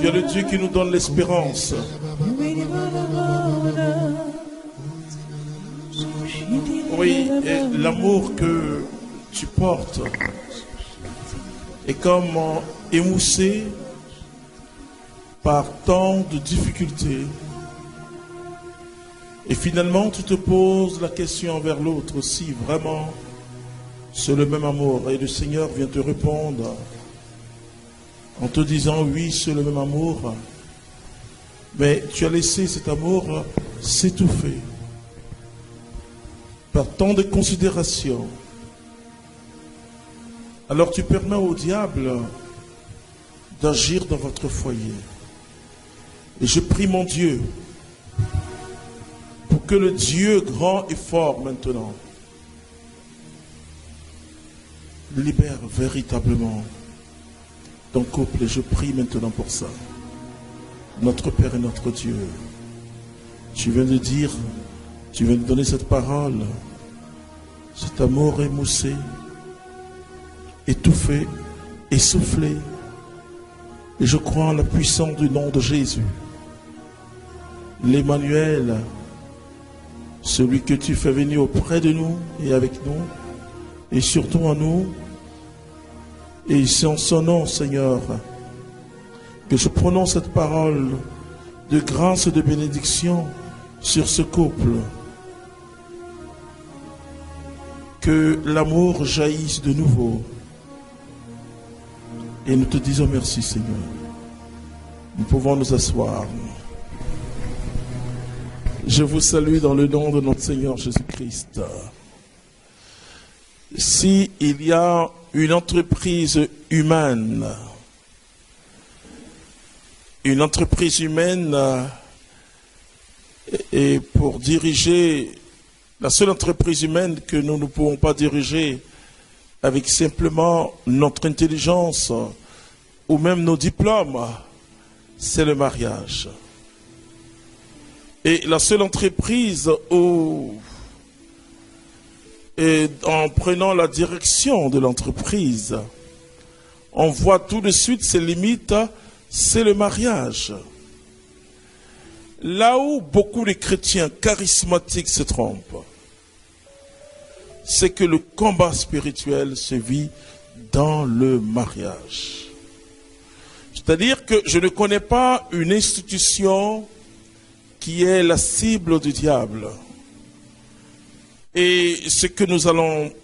Tu es le Dieu qui nous donne l'espérance. Oui, et l'amour que tu portes est comme émoussé par tant de difficultés. Et finalement, tu te poses la question envers l'autre si vraiment c'est le même amour. Et le Seigneur vient te répondre en te disant oui, c'est le même amour. Mais tu as laissé cet amour s'étouffer par tant de considérations. Alors tu permets au diable d'agir dans votre foyer. Et je prie mon Dieu pour que le Dieu grand et fort maintenant libère véritablement ton couple. Et je prie maintenant pour ça. Notre Père et notre Dieu, tu viens de dire, tu viens de donner cette parole, cet amour émoussé, étouffé, essoufflé. Et je crois en la puissance du nom de Jésus, l'Emmanuel, celui que tu fais venir auprès de nous et avec nous, et surtout en nous. Et c'est en son nom, Seigneur, que je prononce cette parole de grâce et de bénédiction sur ce couple. Que l'amour jaillisse de nouveau. Et nous te disons merci, Seigneur. Nous pouvons nous asseoir. Je vous salue dans le nom de notre Seigneur Jésus-Christ. S'il y a une entreprise humaine, et pour diriger, la seule entreprise humaine que nous ne pouvons pas diriger avec simplement notre intelligence ou même nos diplômes, c'est le mariage. Et la seule entreprise où, et en prenant la direction de l'entreprise, on voit tout de suite ses limites, c'est le mariage. Là où beaucoup de chrétiens charismatiques se trompent, c'est que le combat spirituel se vit dans le mariage. C'est-à-dire que je ne connais pas une institution qui est la cible du diable. Et ce que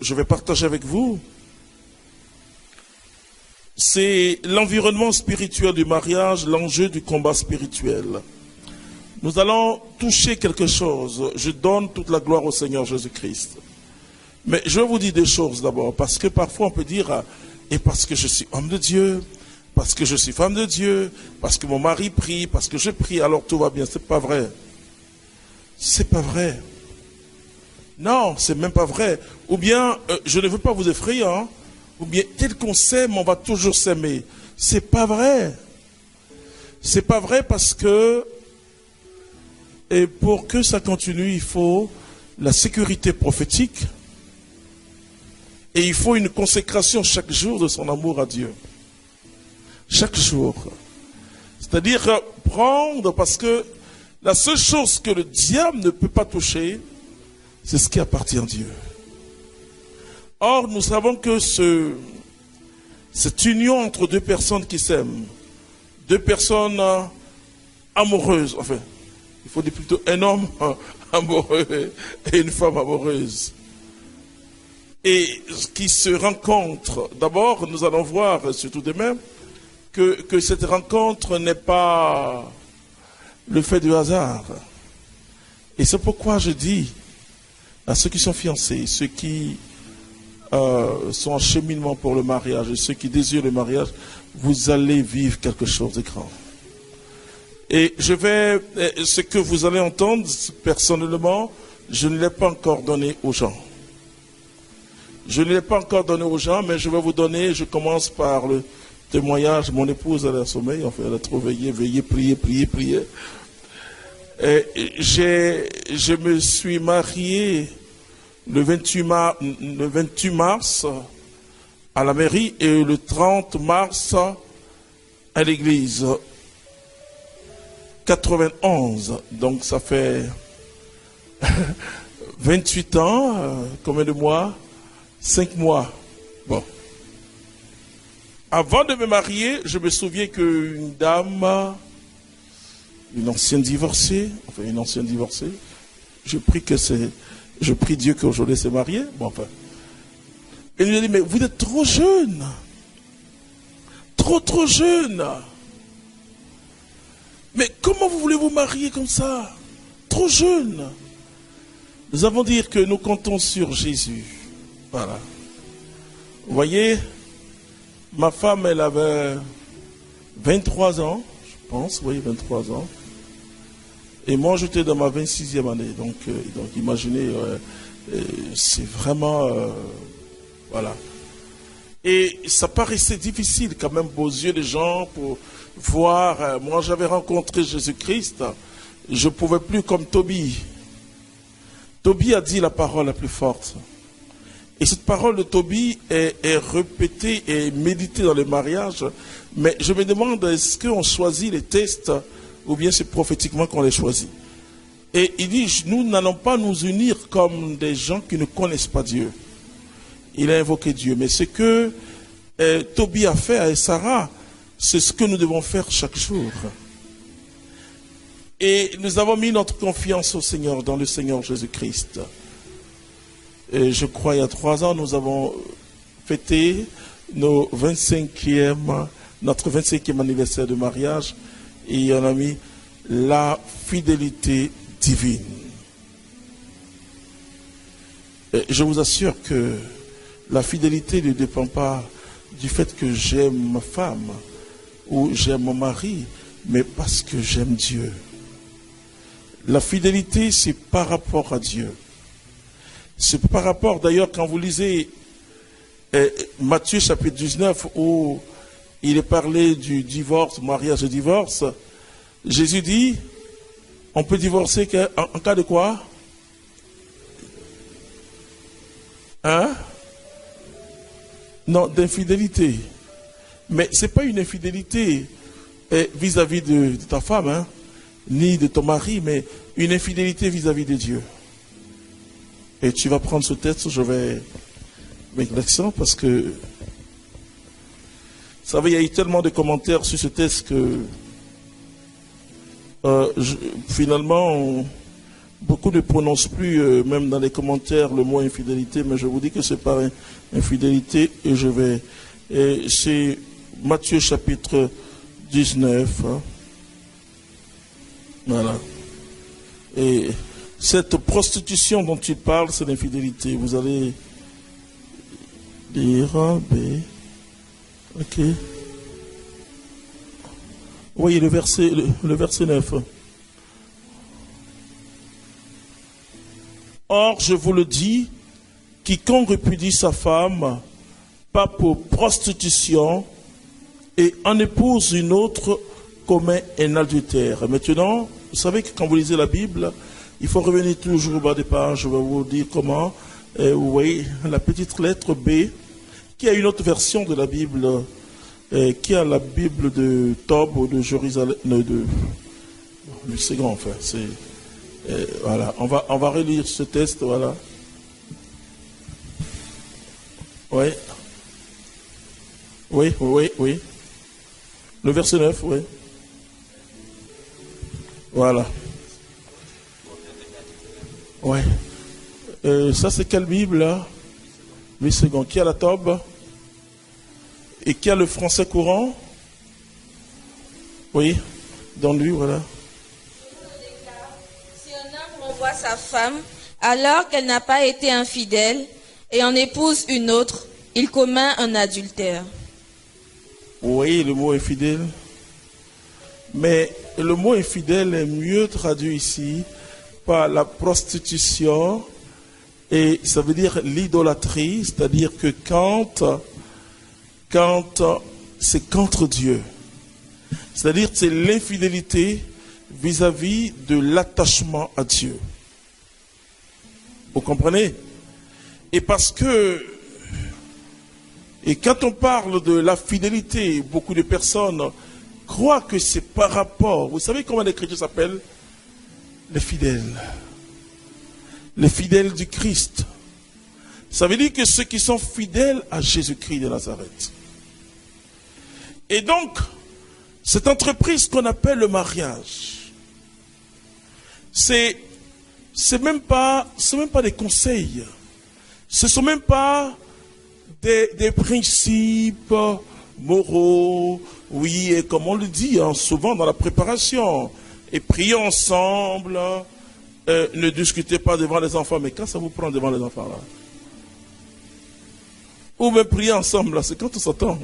je vais partager avec vous, c'est l'environnement spirituel du mariage, l'enjeu du combat spirituel. Nous allons toucher quelque chose. Je donne toute la gloire au Seigneur Jésus-Christ. Mais je vais vous dire des choses d'abord, parce que parfois on peut dire, et parce que je suis homme de Dieu, parce que je suis femme de Dieu, parce que mon mari prie, parce que je prie, alors tout va bien. C'est pas vrai. C'est pas vrai. Non, c'est même pas vrai. Ou bien, je ne veux pas vous effrayer, hein, ou bien, tel qu'on s'aime, on va toujours s'aimer. C'est pas vrai. C'est pas vrai parce que, et pour que ça continue, il faut la sécurité prophétique et il faut une consécration chaque jour de son amour à Dieu. Chaque jour. C'est-à-dire prendre, parce que la seule chose que le diable ne peut pas toucher, c'est ce qui appartient à Dieu. Or, nous savons que cette union entre deux personnes qui s'aiment, deux personnes amoureuses, enfin, il faut dire plutôt un homme amoureux et une femme amoureuse, et qui se rencontrent, d'abord, nous allons voir, surtout demain, que cette rencontre n'est pas le fait du hasard. Et c'est pourquoi je dis à ceux qui sont fiancés, ceux qui sont en cheminement pour le mariage et ceux qui désirent le mariage, vous allez vivre quelque chose de grand. Et ce que vous allez entendre, personnellement, je ne l'ai pas encore donné aux gens. Je ne l'ai pas encore donné aux gens, mais je vais vous donner, je commence par le témoignage. Mon épouse, elle a sommeil, enfin, elle a trop veillé, prier. Et je me suis marié le 28 mars à la mairie et le 30 mars à l'église. 91. Donc ça fait 28 ans, combien de mois? 5 mois. Bon. Avant de me marier, je me souviens qu'une dame, une ancienne divorcée, je prie Dieu qu'aujourd'hui elle s'est mariée. Bon, enfin. Elle lui a dit, mais vous êtes trop jeune. Trop jeune. Mais comment vous voulez vous marier comme ça? Trop jeune. Nous avons dit que nous comptons sur Jésus. Voilà. Vous voyez, ma femme, elle avait 23 ans, je pense, vous voyez, 23 ans. Et moi, j'étais dans ma 26e année. Donc imaginez, c'est vraiment... voilà. Et ça paraissait difficile quand même aux yeux des gens pour voir. Moi, j'avais rencontré Jésus-Christ. Je ne pouvais plus comme Tobie. Tobie a dit la parole la plus forte. Et cette parole de Tobie est répétée et méditée dans les mariages. Mais je me demande, est-ce qu'on choisit les textes ou bien c'est prophétiquement qu'on les choisit? Et il dit, nous n'allons pas nous unir comme des gens qui ne connaissent pas Dieu. Il a invoqué Dieu. Mais ce que Tobie a fait à Sarah, c'est ce que nous devons faire chaque jour. Et nous avons mis notre confiance au Seigneur, dans le Seigneur Jésus-Christ. Et je crois, il y a 3 ans, nous avons fêté notre 25e anniversaire de mariage. Et on a mis la fidélité divine. Et je vous assure que la fidélité ne dépend pas du fait que j'aime ma femme ou j'aime mon mari, mais parce que j'aime Dieu. La fidélité, c'est par rapport à Dieu. C'est par rapport, d'ailleurs, quand vous lisez Matthieu chapitre 19, où il est parlé du divorce, mariage et divorce, Jésus dit, on peut divorcer en cas de quoi? Hein? Non, d'infidélité. Mais ce n'est pas une infidélité vis-à-vis de ta femme, hein, ni de ton mari, mais une infidélité vis-à-vis de Dieu. Et tu vas prendre ce texte, je vais mettre l'accent parce que, vous savez, il y a eu tellement de commentaires sur ce texte que finalement, beaucoup ne prononcent plus, même dans les commentaires, le mot infidélité, mais je vous dis que c'est pas infidélité et je vais... c'est Matthieu chapitre 19. Hein. Voilà. Et cette prostitution dont il parle, c'est l'infidélité. Vous allez lire B. Ok. Voyez le verset 9. Or, je vous le dis, quiconque répudie sa femme, pas pour prostitution, et en épouse une autre, commet un adultère. Maintenant, vous savez que quand vous lisez la Bible, il faut revenir toujours au bas des pages. Je vais vous dire comment. Vous voyez la petite lettre B, qui a une autre version de la Bible, qui a la Bible de Tob ou de Jérusalem, du second, enfin. Voilà. On va relire ce texte, voilà. Oui. Oui. Le verset 9, oui. Voilà. Ouais. Ça, c'est quelle Bible, là? 8 secondes. Qui a la Tob? Et qui a le français courant? Oui. Dans lui, voilà. Si un homme renvoie sa femme, alors qu'elle n'a pas été infidèle, et en épouse une autre, il commet un adultère. Vous voyez le mot infidèle? Mais le mot infidèle est mieux traduit ici par la prostitution, et ça veut dire l'idolâtrie, c'est-à-dire que quand c'est contre Dieu, c'est-à-dire que c'est l'infidélité vis-à-vis de l'attachement à Dieu. Vous comprenez? Et parce que, et quand on parle de la fidélité, beaucoup de personnes crois que c'est par rapport... Vous savez comment les chrétiens s'appellent? Les fidèles. Les fidèles du Christ. Ça veut dire que ceux qui sont fidèles à Jésus-Christ de Nazareth. Et donc, cette entreprise qu'on appelle le mariage, c'est même pas des conseils. Ce ne sont même pas des principes moraux, oui, et comme on le dit souvent dans la préparation, et priez ensemble, ne discutez pas devant les enfants, mais quand ça vous prend devant les enfants là, ou même prier ensemble là, c'est quand on s'entend.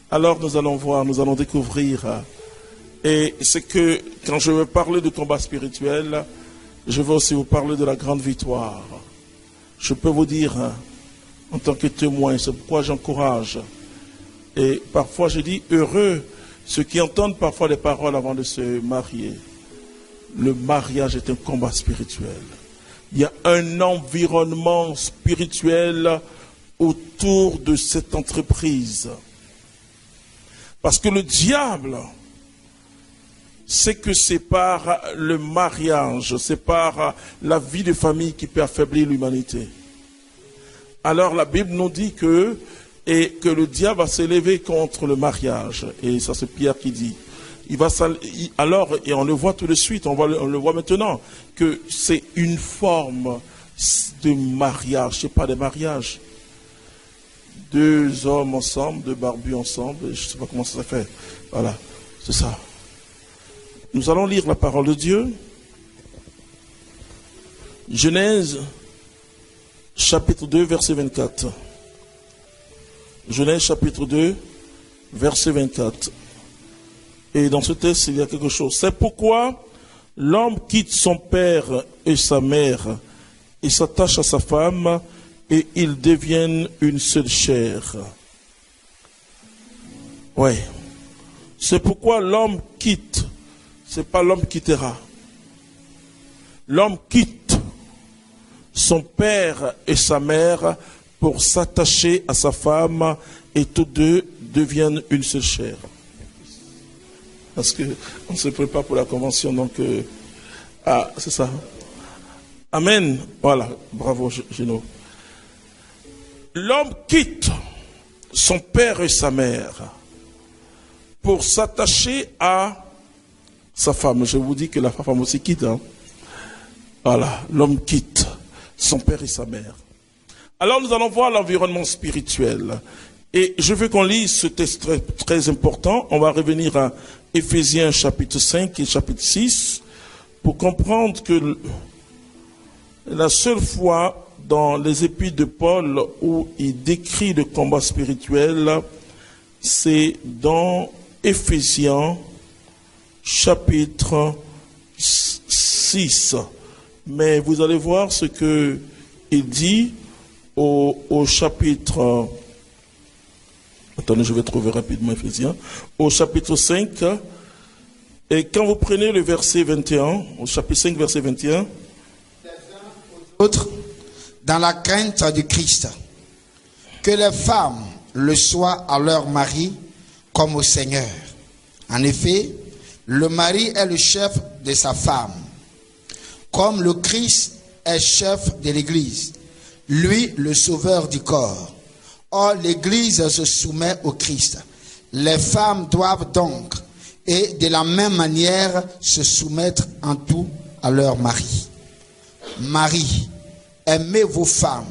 Alors nous allons voir, nous allons découvrir, et c'est que quand je vais parler de combat spirituel, je vais aussi vous parler de la grande victoire. Je peux vous dire, en tant que témoin, c'est pourquoi j'encourage. Et parfois je dis, heureux ceux qui entendent parfois les paroles avant de se marier. Le mariage est un combat spirituel. Il y a un environnement spirituel autour de cette entreprise. Parce que le diable, c'est que c'est par le mariage, c'est par la vie de famille qui peut affaiblir l'humanité. Alors la Bible nous dit que le diable va s'élever contre le mariage. Et ça c'est Pierre qui dit. Alors, et on le voit tout de suite, on le voit maintenant, que c'est une forme de mariage, c'est pas des mariages. Deux hommes ensemble, deux barbus ensemble, je ne sais pas comment ça se fait. Voilà, c'est ça. Nous allons lire la parole de Dieu. Genèse, chapitre 2, verset 24. Genèse, chapitre 2, verset 24. Et dans ce texte, il y a quelque chose. C'est pourquoi l'homme quitte son père et sa mère et s'attache à sa femme et ils deviennent une seule chair. Ouais. C'est pourquoi l'homme quitte. C'est pas l'homme quittera. L'homme quitte son père et sa mère pour s'attacher à sa femme et tous deux deviennent une seule chair. Parce qu'on se prépare pour la convention, donc... c'est ça. Amen. Voilà, bravo Gino. L'homme quitte son père et sa mère pour s'attacher à sa femme. Je vous dis que la femme aussi quitte. Voilà, l'homme quitte son père et sa mère. Alors nous allons voir l'environnement spirituel. Et je veux qu'on lise ce texte très, très important. On va revenir à Éphésiens chapitre 5 et chapitre 6 pour comprendre que la seule fois dans les épîtres de Paul où il décrit le combat spirituel, c'est dans Éphésiens chapitre 6. Mais vous allez voir ce que il dit au chapitre... Attendez, je vais trouver rapidement Éphésiens. Au chapitre 5, et quand vous prenez le verset 21, au chapitre 5, verset 21. Autres, dans la crainte du Christ, que les femmes le soient à leur mari comme au Seigneur. En effet, le mari est le chef de sa femme, comme le Christ est chef de l'Église, lui le sauveur du corps. Or, l'Église se soumet au Christ. Les femmes doivent donc, et de la même manière, se soumettre en tout à leur mari. Marie, aimez vos femmes,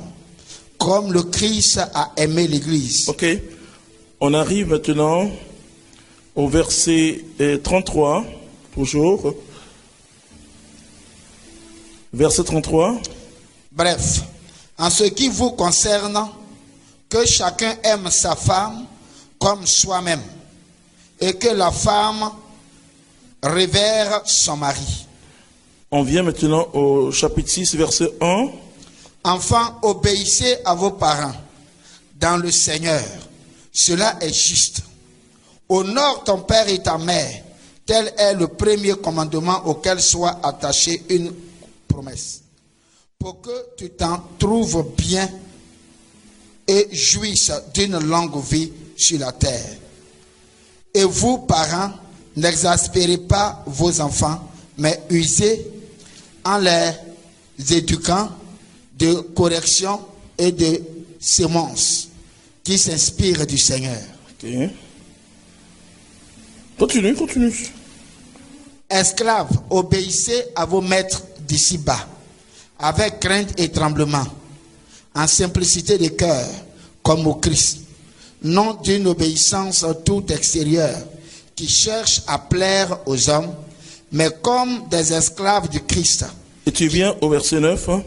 comme le Christ a aimé l'Église. Ok, on arrive maintenant au verset 33, toujours. Verset 33. Bref, en ce qui vous concerne, que chacun aime sa femme comme soi-même et que la femme révère son mari. On vient maintenant au chapitre 6, verset 1. Enfants, obéissez à vos parents dans le Seigneur. Cela est juste. Honore ton père et ta mère. Tel est le premier commandement auquel soit attachée une promesse. Pour que tu t'en trouves bien et jouisse d'une longue vie sur la terre. Et vous, parents, n'exaspérez pas vos enfants, mais usez en les éduquant de correction et de sémence qui s'inspirent du Seigneur. Ok. Continue. Esclaves, obéissez à vos maîtres d'ici-bas, avec crainte et tremblement, en simplicité de cœur, comme au Christ, non d'une obéissance toute extérieure, qui cherche à plaire aux hommes, mais comme des esclaves du Christ. Et tu viens au verset 9. Hein?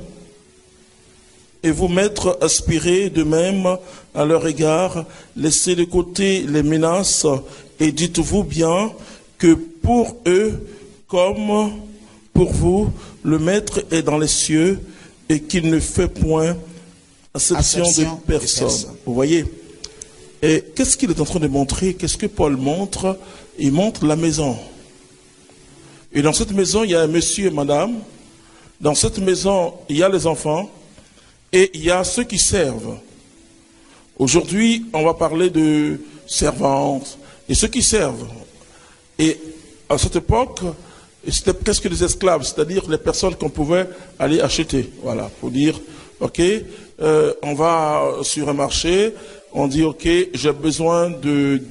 Et vous, maîtres, aspirez de même à leur égard, laissez de côté les menaces, et dites-vous bien que pour eux, comme pour vous, le Maître est dans les cieux et qu'il ne fait point acception de personne. Vous voyez? Et qu'est-ce qu'il est en train de montrer? Qu'est-ce que Paul montre? Il montre la maison. Et dans cette maison, il y a un monsieur et madame. Dans cette maison, il y a les enfants et il y a ceux qui servent. Aujourd'hui, on va parler de servantes et ceux qui servent. Et à cette époque, c'était presque des esclaves, c'est-à-dire les personnes qu'on pouvait aller acheter. Voilà, pour dire, ok, on va sur un marché, on dit, ok, j'ai besoin de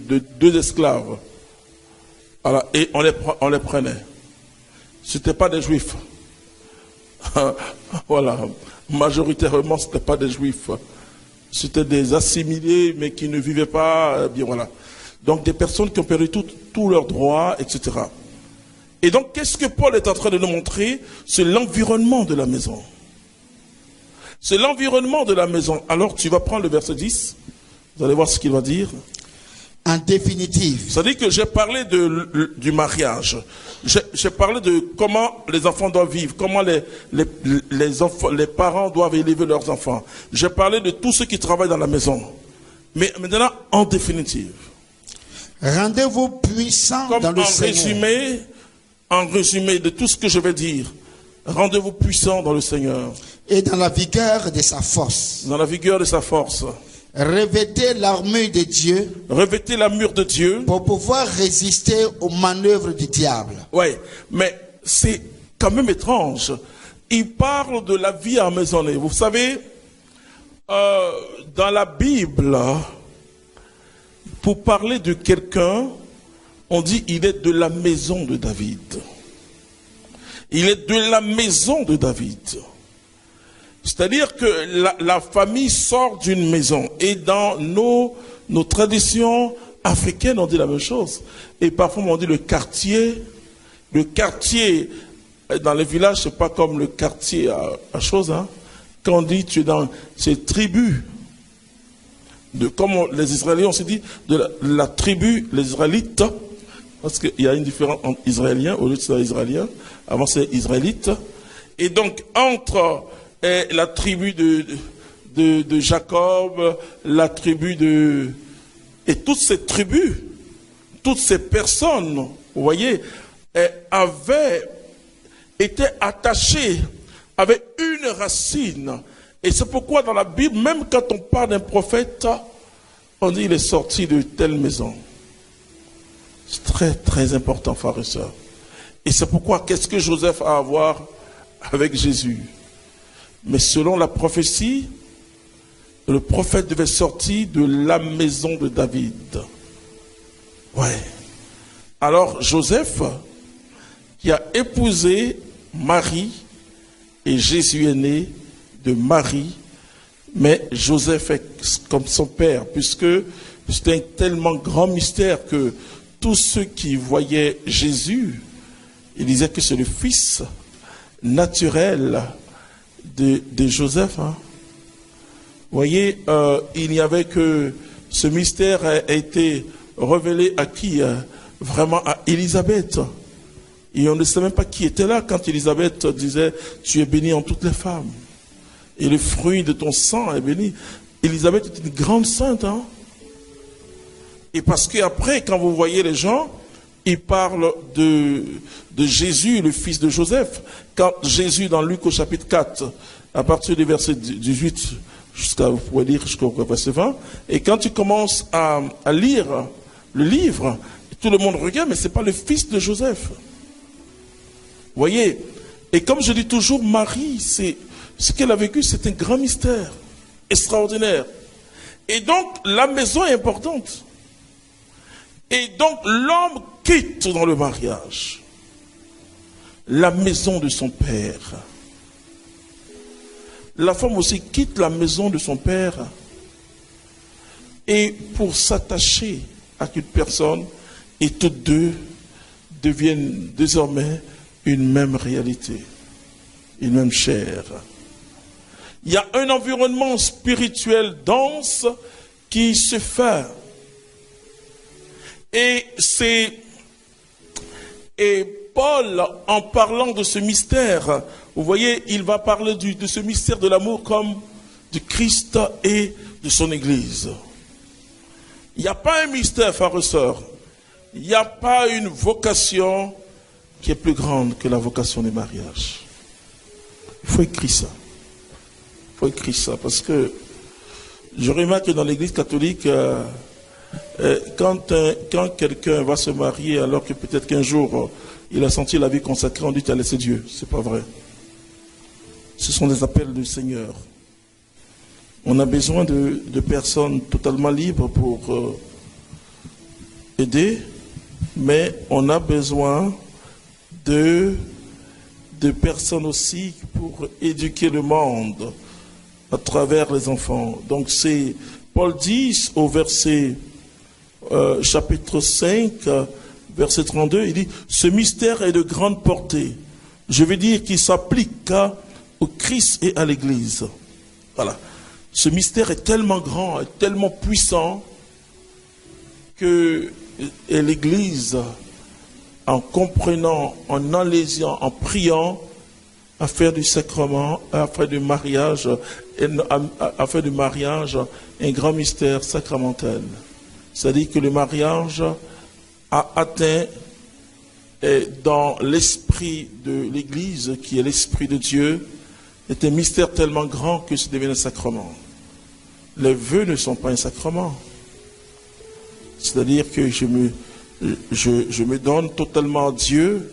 2 esclaves. Voilà, et on les prenait. C'était pas des juifs. Voilà, majoritairement, c'était pas des juifs. C'était des assimilés, mais qui ne vivaient pas bien, voilà. Donc des personnes qui ont perdu tous leurs droits, etc. Et donc, qu'est-ce que Paul est en train de nous montrer? C'est l'environnement de la maison. C'est l'environnement de la maison. Alors, tu vas prendre le verset 10. Vous allez voir ce qu'il va dire. En définitive. C'est-à-dire que j'ai parlé du mariage. J'ai parlé de comment les enfants doivent vivre, comment les parents doivent élever leurs enfants. J'ai parlé de tous ceux qui travaillent dans la maison. Mais maintenant, en définitive. Rendez-vous puissants dans le Seigneur. En résumé de tout ce que je vais dire, rendez-vous puissants dans le Seigneur. Et dans la vigueur de sa force. Dans la vigueur de sa force. Revêtez l'armure de Dieu. Revêtez l'armure de Dieu. Pour pouvoir résister aux manœuvres du diable. Oui, mais c'est quand même étrange. Il parle de la vie armaisonnée. Vous savez, dans la Bible, pour parler de quelqu'un, on dit il est de la maison de David. Il est de la maison de David. C'est-à-dire que la famille sort d'une maison. Et dans nos traditions africaines, on dit la même chose. Et parfois, on dit le quartier. Le quartier, dans les villages, c'est pas comme le quartier à chose. Hein. Quand on dit tu es dans ces tribus, comme les Israéliens, on se dit de la tribu, les Israélites, parce qu'il y a une différence entre Israéliens, au lieu de ça, Israéliens, avant c'est Israélites. Et donc, entre la tribu de Jacob, la tribu de... Et toutes ces tribus, toutes ces personnes, vous voyez, avaient été attachées, avaient une racine. Et c'est pourquoi dans la Bible, même quand on parle d'un prophète, on dit il est sorti de telle maison. C'est très très important, frères et sœurs. Et c'est pourquoi, qu'est-ce que Joseph a à voir avec Jésus? Mais selon la prophétie, le prophète devait sortir de la maison de David. Ouais. Alors Joseph, qui a épousé Marie, et Jésus est né de Marie, mais Joseph est comme son père, puisque c'était un tellement grand mystère que tous ceux qui voyaient Jésus, ils disaient que c'est le fils naturel de Joseph. Hein. Vous voyez, il n'y avait que ce mystère a été révélé à qui? Vraiment à Élisabeth. Et on ne sait même pas qui était là quand Élisabeth disait « Tu es bénie en toutes les femmes. Et le fruit de ton sang est béni. » Élisabeth est une grande sainte. Hein? Et parce qu'après, quand vous voyez les gens, ils parlent de Jésus, le fils de Joseph. Quand Jésus, dans Luc au chapitre 4, à partir du verset 18, vous pouvez lire jusqu'au verset 20, et quand tu commences à lire le livre, Tout le monde regarde, mais ce n'est pas le fils de Joseph. Vous voyez? Et comme je dis toujours, Marie, ce qu'elle a vécu, c'est un grand mystère, extraordinaire. Et donc, la maison est importante. Et donc, l'homme quitte dans le mariage la maison de son père. La femme aussi quitte la maison de son père et pour s'attacher à une personne, et toutes deux deviennent désormais une même réalité, une même chair. Il y a un environnement spirituel dense qui se fait. Et Paul, en parlant de ce mystère, vous voyez, il va parler de ce mystère de l'amour comme du Christ et de son Église. Il n'y a pas un mystère, frères et sœurs. Il n'y a pas une vocation qui est plus grande que la vocation du mariage. Il faut écrire ça. Il faut écrire ça, parce que je remarque que dans l'Église catholique, quand quelqu'un va se marier, alors que peut-être qu'un jour il a senti la vie consacrée, on dit tu as laissé Dieu. C'est pas vrai. Ce sont des appels du Seigneur. On a besoin de personnes totalement libres pour aider, mais on a besoin de personnes aussi pour éduquer le monde à travers les enfants. Donc c'est Paul dit au verset chapitre 5, verset 32, il dit « Ce mystère est de grande portée. Je veux dire qu'il s'applique au Christ et à l'Église. » Voilà. Ce mystère est tellement grand, est tellement puissant que l'Église, en comprenant, en enlésiant, en priant, à faire du sacrement, à faire du mariage, un grand mystère sacramentel. C'est-à-dire que le mariage a atteint dans l'esprit de l'Église, qui est l'esprit de Dieu, est un mystère tellement grand que ça devient un sacrement. Les vœux ne sont pas un sacrement. C'est-à-dire que je me donne totalement à Dieu,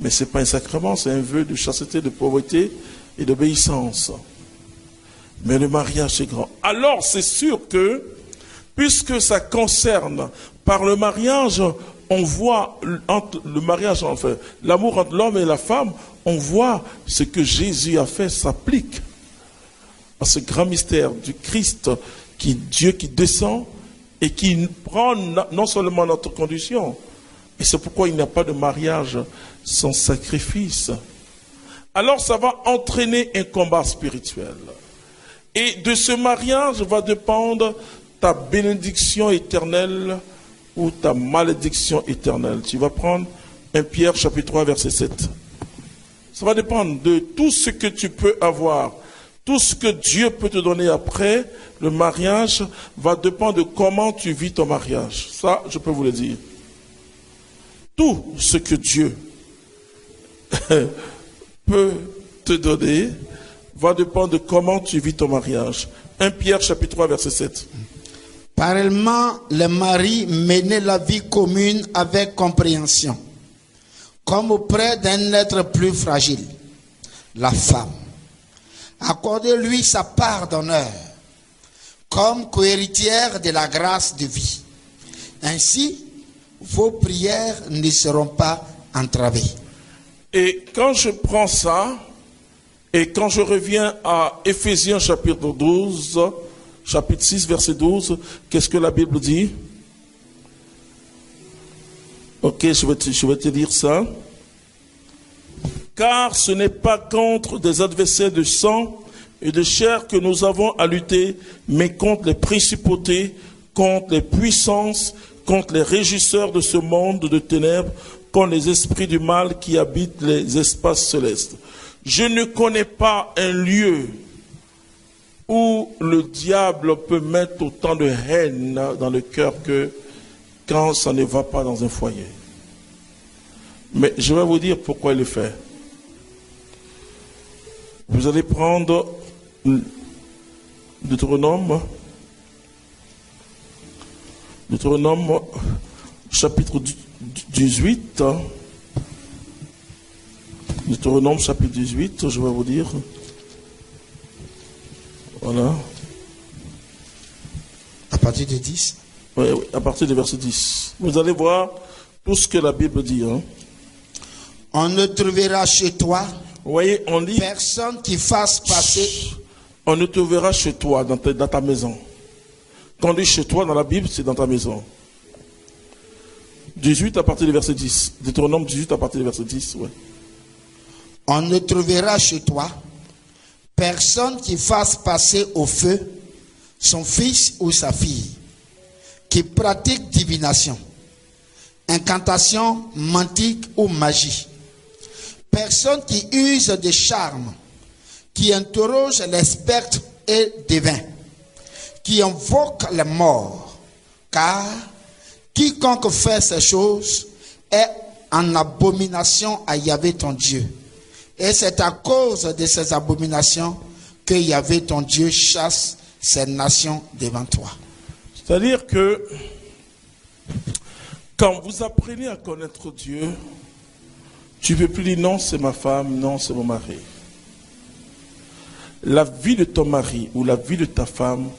mais ce n'est pas un sacrement, c'est un vœu de chasteté, de pauvreté et d'obéissance. Mais le mariage, c'est grand. Alors, c'est sûr que, puisque ça concerne, par le mariage, on voit, entre le mariage, enfin, l'amour entre l'homme et la femme, on voit ce que Jésus a fait s'applique à ce grand mystère du Christ, Dieu qui descend et qui prend non seulement notre condition, et c'est pourquoi il n'y a pas de mariage sans sacrifice. Alors ça va entraîner un combat spirituel. Et de ce mariage va dépendre ta bénédiction éternelle ou ta malédiction éternelle. Tu vas prendre 1 Pierre chapitre 3 verset 7. Ça va dépendre de tout ce que tu peux avoir. Tout ce que Dieu peut te donner après le mariage va dépendre de comment tu vis ton mariage. Ça, je peux vous le dire. Tout ce que Dieu peut te donner va dépendre de comment tu vis ton mariage. 1 Pierre chapitre 3 verset 7. Pareillement, les maris menaient la vie commune avec compréhension, comme auprès d'un être plus fragile, la femme. Accordez-lui sa part d'honneur, comme cohéritière de la grâce de vie. Ainsi, vos prières ne seront pas entravées. Et quand je prends ça, et quand je reviens à Éphésiens chapitre 12, chapitre 6, verset 12, qu'est-ce que la Bible dit? Ok, je vais te dire ça. Car ce n'est pas contre des adversaires de sang et de chair que nous avons à lutter, mais contre les principautés, contre les puissances, contre les régisseurs de ce monde de ténèbres, contre les esprits du mal qui habitent les espaces célestes. Je ne connais pas un lieu où le diable peut mettre autant de haine dans le cœur que quand ça ne va pas dans un foyer. Mais je vais vous dire pourquoi il le fait. Vous allez prendre Deutéronome chapitre 18. Deutéronome chapitre 18, je vais vous dire. Voilà. À partir de 10. Oui, à partir du verset 10. Vous allez voir tout ce que la Bible dit. Hein. On ne trouvera chez toi, vous voyez, on lit. Personne qui fasse passer. On ne te verra chez toi, dans ta maison. Quand on dit chez toi dans la Bible, c'est dans ta maison. 18 à partir du verset 10. Deutéronome 18 à partir du verset 10, ouais. On ne trouvera chez toi personne qui fasse passer au feu son fils ou sa fille, qui pratique divination, incantation, mantique ou magie. Personne qui use de charme, qui interroge les spectres et devins, qui invoque les morts, car quiconque fait ces choses est en abomination à Yahvé ton Dieu. Et c'est à cause de ces abominations que Yahvé ton Dieu chasse ces nations devant toi. C'est-à-dire que quand vous apprenez à connaître Dieu, tu ne peux plus dire non, c'est ma femme, non, c'est mon mari. La vie de ton mari ou la vie de ta femme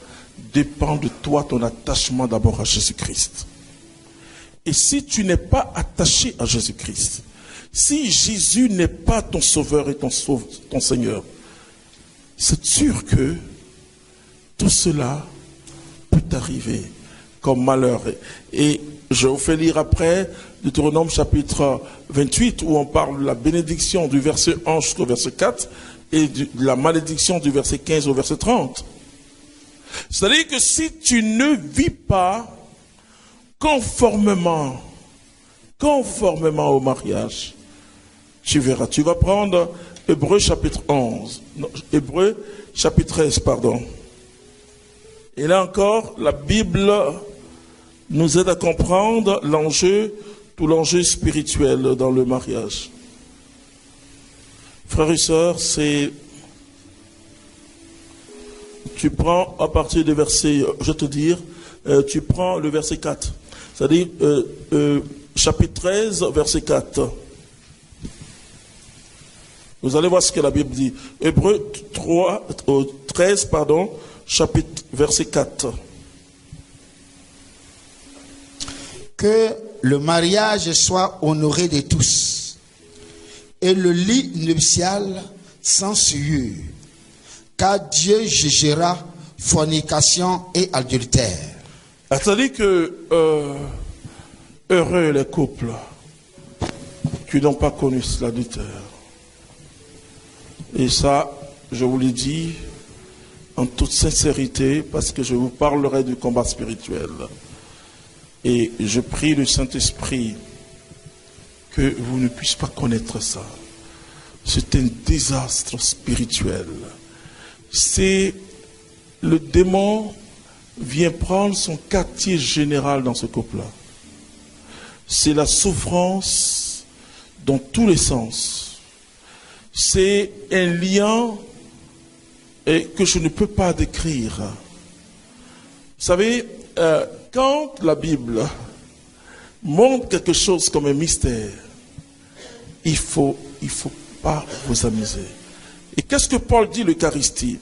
dépend de toi, ton attachement d'abord à Jésus-Christ. Et si tu n'es pas attaché à Jésus-Christ, si Jésus n'est pas ton sauveur et ton Seigneur, c'est sûr que tout cela peut t'arriver comme malheur. Et je vous fais lire après Deutéronome chapitre 28 où on parle de la bénédiction du verset 1 jusqu'au verset 4 et de la malédiction du verset 15 au verset 30. C'est-à-dire que si tu ne vis pas conformément au mariage, tu verras. Tu vas prendre Hébreux chapitre 11. Non, Hébreux chapitre 13, pardon. Et là encore, la Bible nous aide à comprendre l'enjeu, tout l'enjeu spirituel dans le mariage. Frères et sœurs, tu prends à partir du verset, je vais te dire, tu prends le verset 4. C'est-à-dire, chapitre 13, verset 4. Vous allez voir ce que la Bible dit. Hébreux 13, chapitre, verset 4. Que le mariage soit honoré de tous et le lit nuptial sans souillure, car Dieu jugera fornication et adultère. C'est-à-dire que heureux les couples qui n'ont pas connu l'adultère. Et ça, je vous le dis en toute sincérité, parce que je vous parlerai du combat spirituel. Et je prie le Saint-Esprit que vous ne puissiez pas connaître ça. C'est un désastre spirituel. C'est le démon vient prendre son quartier général dans ce couple-là. C'est la souffrance dans tous les sens. C'est un lien que je ne peux pas décrire. Vous savez, quand la Bible montre quelque chose comme un mystère, il faut pas vous amuser. Et qu'est-ce que Paul dit l'Eucharistie?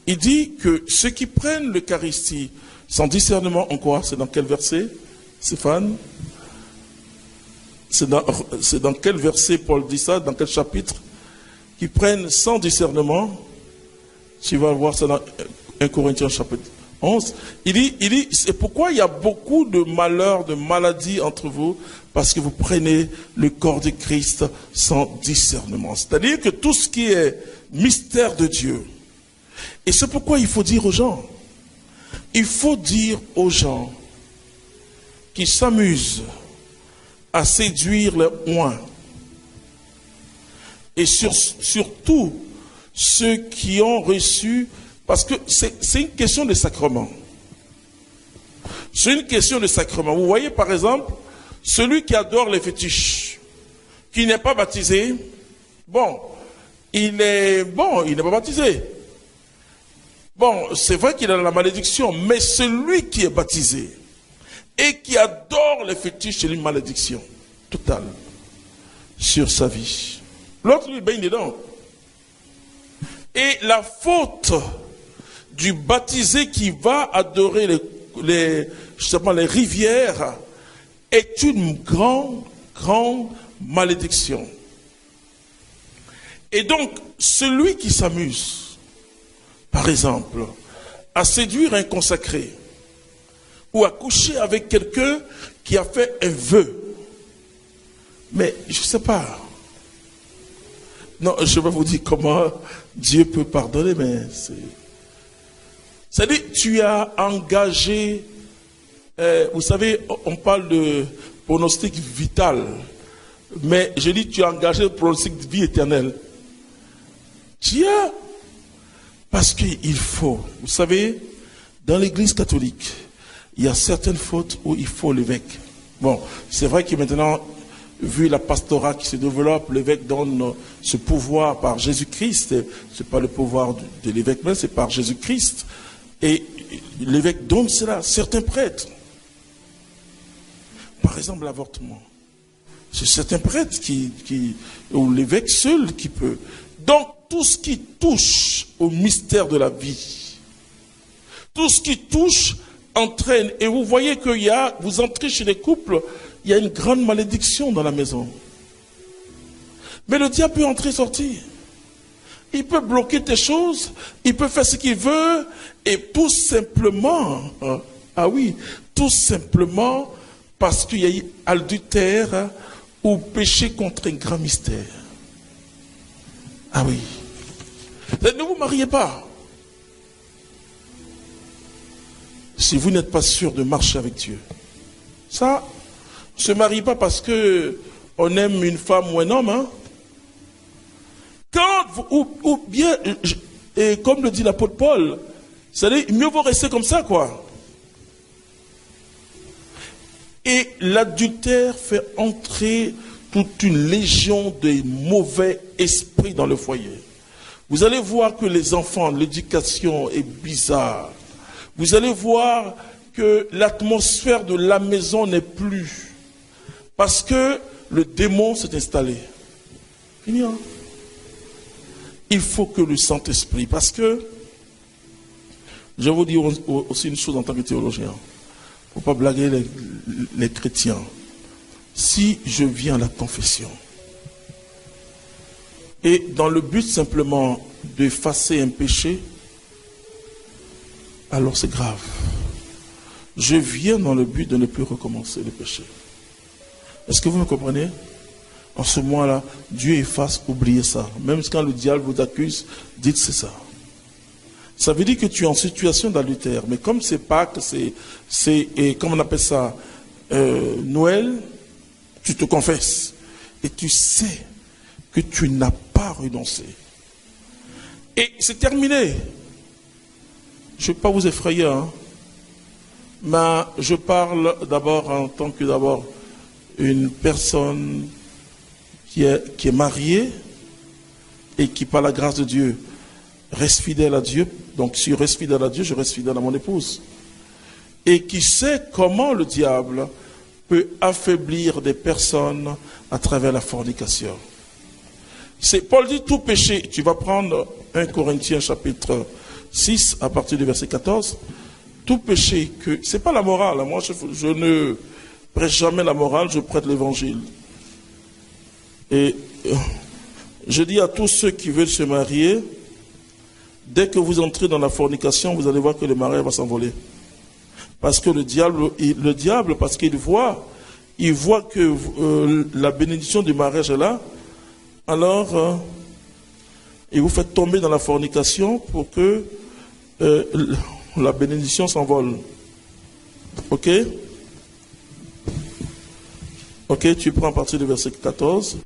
Il dit que ceux qui prennent l'Eucharistie sans discernement en quoi? C'est dans quel verset, Stéphane? C'est dans quel verset Paul dit ça? Dans quel chapitre? Qui prennent sans discernement. Tu vas voir ça dans 1 Corinthiens chapitre 11. Il dit, c'est pourquoi il y a beaucoup de malheurs, de maladies entre vous, parce que vous prenez le corps de Christ sans discernement. C'est-à-dire que tout ce qui est mystère de Dieu, et c'est pourquoi il faut dire aux gens qui s'amusent à séduire les oins, et surtout ceux qui ont reçu, parce que c'est une question de sacrement. C'est une question de sacrement. Vous voyez par exemple, celui qui adore les fétiches, qui n'est pas baptisé, il n'est pas baptisé. C'est vrai qu'il a la malédiction, mais celui qui est baptisé et qui adore les fétiches, c'est une malédiction totale sur sa vie. L'autre lui baigne dedans. Et la faute du baptisé qui va adorer les rivières est une grande malédiction. Et donc, celui qui s'amuse, par exemple, à séduire un consacré, ou à coucher avec quelqu'un qui a fait un vœu, mais je ne sais pas. Non, je vais vous dire comment Dieu peut pardonner, mais c'est... C'est-à-dire, tu as engagé, vous savez, on parle de pronostic vital, mais je dis, tu as engagé le pronostic de vie éternelle. Dieu, parce qu'il faut, vous savez, dans l'église catholique, il y a certaines fautes où il faut l'évêque. Bon, c'est vrai que maintenant, vu la pastorat qui se développe, l'évêque donne ce pouvoir par Jésus-Christ. C'est pas le pouvoir de l'évêque, mais c'est par Jésus-Christ. Et l'évêque donne cela à certains prêtres. Par exemple, l'avortement. C'est certains prêtres ou l'évêque seul qui peut. Donc, tout ce qui touche au mystère de la vie, tout ce qui touche entraîne. Et vous voyez vous entrez chez les couples, il y a une grande malédiction dans la maison. Mais le diable peut entrer et sortir. Il peut bloquer tes choses, il peut faire ce qu'il veut, et tout simplement, tout simplement parce qu'il y a eu adultère ou péché contre un grand mystère. Ah oui. Ne vous mariez pas. Si vous n'êtes pas sûr de marcher avec Dieu. Ça, ne se marie pas parce que on aime une femme ou un homme. Hein. Ou bien, et comme le dit l'apôtre Paul, c'est-à-dire, mieux vaut rester comme ça, quoi. Et l'adultère fait entrer toute une légion de mauvais esprits dans le foyer. Vous allez voir que les enfants, l'éducation est bizarre. Vous allez voir que l'atmosphère de la maison n'est plus. Parce que le démon s'est installé. Fini, hein? Il faut que le Saint-Esprit, parce que, je vais vous dire aussi une chose en tant que théologien, il ne faut pas blaguer les chrétiens. Si je viens à la confession, et dans le but simplement d'effacer un péché, alors c'est grave. Je viens dans le but de ne plus recommencer le péché. Est-ce que vous me comprenez? En ce moment-là, Dieu efface, oubliez ça. Même quand le diable vous accuse, dites c'est ça. Ça veut dire que tu es en situation d'adultère. Mais comme c'est Pâques, comme on appelle ça, Noël, tu te confesses. Et tu sais que tu n'as pas renoncé. Et c'est terminé. Je ne vais pas vous effrayer, hein. Mais je parle d'abord en tant que une personne qui est mariée et qui, par la grâce de Dieu, reste fidèle à Dieu. Donc, si je reste fidèle à Dieu, je reste fidèle à mon épouse. Et qui sait comment le diable peut affaiblir des personnes à travers la fornication. Paul dit tout péché. Tu vas prendre 1 Corinthiens chapitre 6 à partir du verset 14. Tout péché que... C'est pas la morale. Moi, je ne prêche jamais la morale, je prête l'évangile. Et je dis à tous ceux qui veulent se marier, dès que vous entrez dans la fornication, vous allez voir que le mariage va s'envoler. Parce que le diable, parce qu'il voit que la bénédiction du mariage est là, alors il vous fait tomber dans la fornication pour que la bénédiction s'envole. Ok? Ok, tu prends à partir du verset 14.